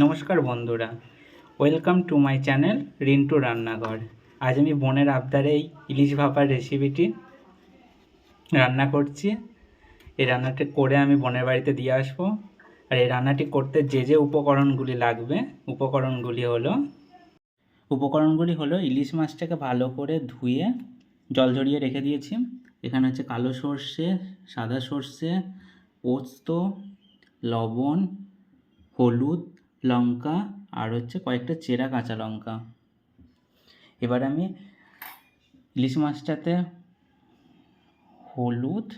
নমস্কার বন্ধুরা, welcome to my channel Rintu রান্নাঘর। আজ আমি বোনের আবদারে এই ইলিশ ভাপার রেসিপিটি রান্না করছি। এই রান্নাটি করে আমি বোনের বাড়িতে দিয়ে আসবো। আর এই রান্নাটি করতে যে যে উপকরণগুলি লাগবে, উপকরণগুলি হলো ইলিশ মাছটাকে ভালো করে ধুয়ে জল ঝরিয়ে রেখে দিয়েছি। এখানে হচ্ছে কালো সর্ষে, সাদা সর্ষে, পোস্ত, লবণ, হলুদ, লঙ্কা আর হচ্ছে কয়েকটা চেরা কাঁচা লঙ্কা। এবার আমি ইলিশ মাছটাতে হলুদ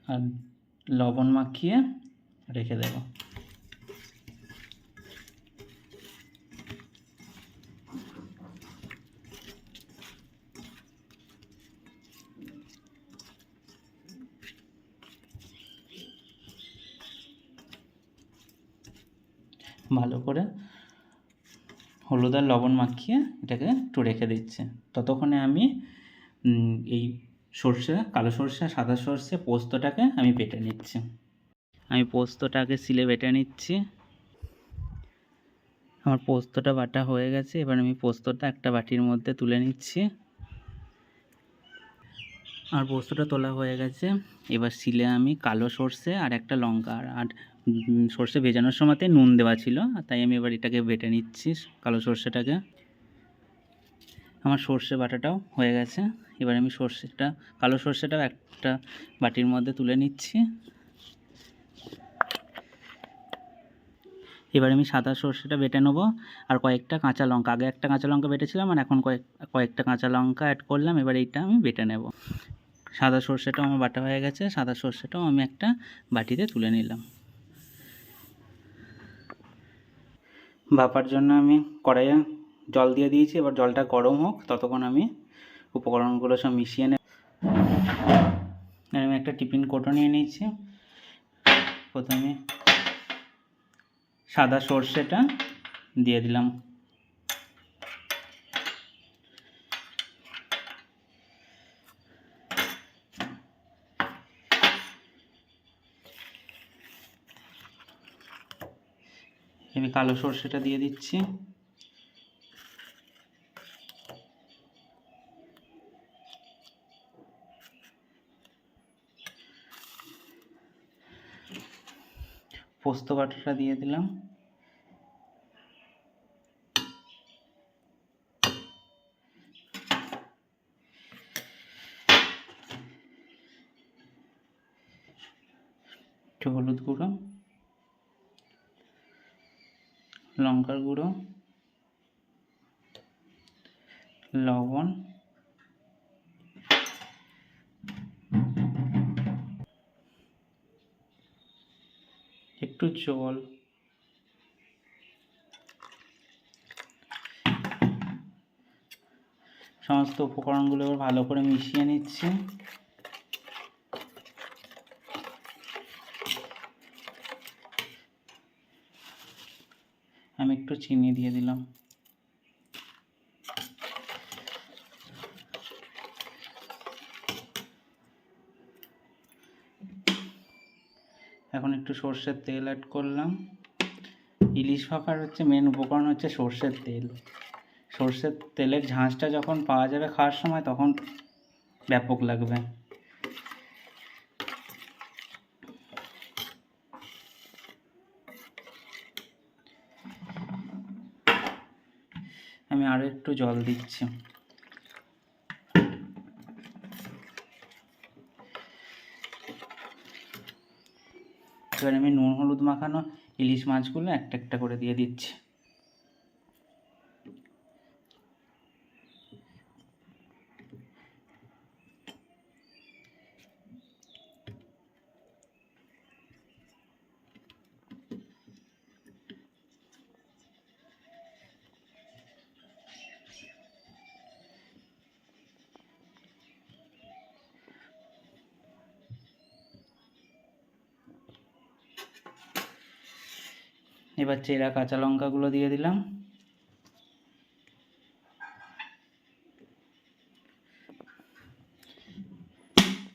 আর লবণ মাখিয়ে রেখে দেব। ভালো করে হলুদ আর লবণ মাখিয়ে এটাকে একটু রেখে দিচ্ছে। ততক্ষণে আমি এই সর্ষে, কালো সর্ষে, সাদা সর্ষে, পোস্তটাকে আমি বেটে নিচ্ছি। আমি পোস্তটাকে শিলে বেটে নিচ্ছি। আমার পোস্তটা বাটা হয়ে গেছে। এবার আমি পোস্তটা একটা বাটির মধ্যে তুলে নিচ্ছি। আর পোস্তটা তোলা হয়ে গেছে। এবার শিলে আমি কালো সর্ষে আর একটা লঙ্কা আর সর্ষে ভেজানোর সময়তে নুন দেওয়া ছিল, তাই আমি এবার এটাকে বেটে নিচ্ছি, কালো সর্ষেটাকে। আমার সর্ষে বাটাটাও হয়ে গেছে। এবার আমি কালো সর্ষেটাও একটা বাটির মধ্যে তুলে নিচ্ছি। এবার আমি সাদা সর্ষেটা বেটে নেবো। আর কয়েকটা কাঁচা লঙ্কা, আগে একটা কাঁচা লঙ্কা বেটেছিলাম আর এখন কয়েকটা কাঁচা লঙ্কা অ্যাড করলাম। এবার এইটা আমি বেটে নেব। সাদা সর্ষেটাও আমার বাটা হয়ে গেছে। সাদা সর্ষেটাও আমি একটা বাটিতে তুলে নিলাম। ভাপার জন্য আমি কড়াইয়ে জল দিয়ে দিয়েছি। এবার জলটা গরম হোক, ততক্ষণ আমি উপকরণগুলো সব মিশিয়ে নেব। আমি একটা টিফিন কৌটো নিয়ে নিয়েছি। প্রথমে সাদা সর্ষেটা দিয়ে দিলাম। আমি কালো সর্ষেটা দিয়ে দিচ্ছি। পোস্ত বাটাটা দিয়ে দিলাম। একটু হলুদ গুঁড়ো, লঙ্কার গুঁড়ো, লবণ, একটু জল, সমস্ত উপকরণগুলো এবার ভালো করে মিশিয়ে নিচ্ছি। আমি একটু চিনি দিয়ে দিলাম। এখন একটু সর্ষের তেল অ্যাড করলাম। ইলিশ ভাপার মেন উপকরণ হচ্ছে সর্ষের তেল। সর্ষের তেলের ঝাঁঝটা যখন পাওয়া যাবে খাওয়ার সময়, তখন ব্যাপক লাগবে। আমি আরও একটু জল দিচ্ছি। এবার আমি নুন হলুদ মাখানো ইলিশ মাছগুলো একটা একটা করে দিয়ে দিচ্ছি। এবার চেরা কাঁচা লঙ্কাগুলো দিয়ে দিলাম।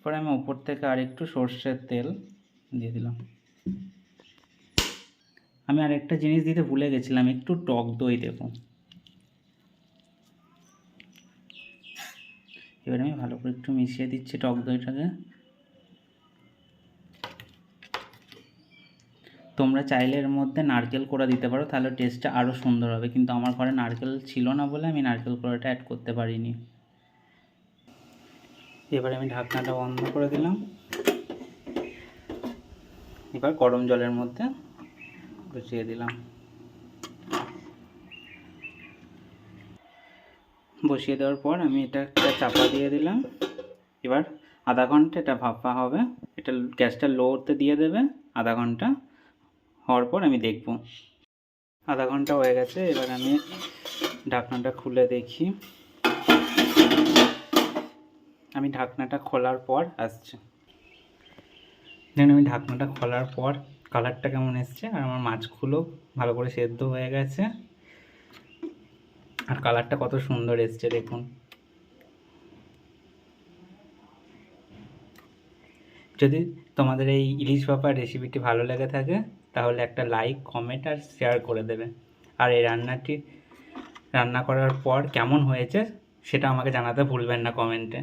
পরে আমি ওপর থেকে আর একটু সর্ষের তেল দিয়ে দিলাম। আমি আরেকটা জিনিস দিতে ভুলে গেছিলাম, একটু টক দই দেব। এবার আমি ভালো করে একটু মিশিয়ে দিচ্ছি টক দইটাকে। তোমরা চাইলে এর মধ্যে নারকেল কোড়া দিতে পারো, তাহলে টেস্টটা আরও সুন্দর হবে, কিন্তু আমার ঘরে নারকেল ছিল না বলে আমি নারকেল কোড়াটা অ্যাড করতে পারিনি। এবার আমি ঢাকনাটা বন্ধ করে দিলাম। এবার গরম জলের মধ্যে বসিয়ে দিলাম। বসিয়ে দেওয়ার পর আমি এটা একটা চাপা দিয়ে দিলাম। এবার আধা ঘন্টা এটা ভাপা হবে। এটা গ্যাসটা লোতে দিয়ে দেবে। আধা ঘন্টা হওয়ার পর আমি দেখব। আধা ঘন্টা হয়ে গেছে, এবার আমি ঢাকনাটা খুলে দেখি। আমি ঢাকনাটা খোলার পর আসছে, দেখুন আমি ঢাকনাটা খোলার পর কালারটা কেমন এসছে, আর আমার মাছগুলো ভালো করে সেদ্ধ হয়ে গেছে, আর কালারটা কত সুন্দর এসছে দেখুন। যদি তোমাদের এই ইলিশ ভাপার রেসিপিটি ভালো লেগে থাকে তাহলে একটা লাইক, কমেন্ট আর শেয়ার করে দেবে। আর এই রান্না করার পর কেমন হয়েছে সেটা আমাকে জানাতে ভুলবেন না কমেন্টে।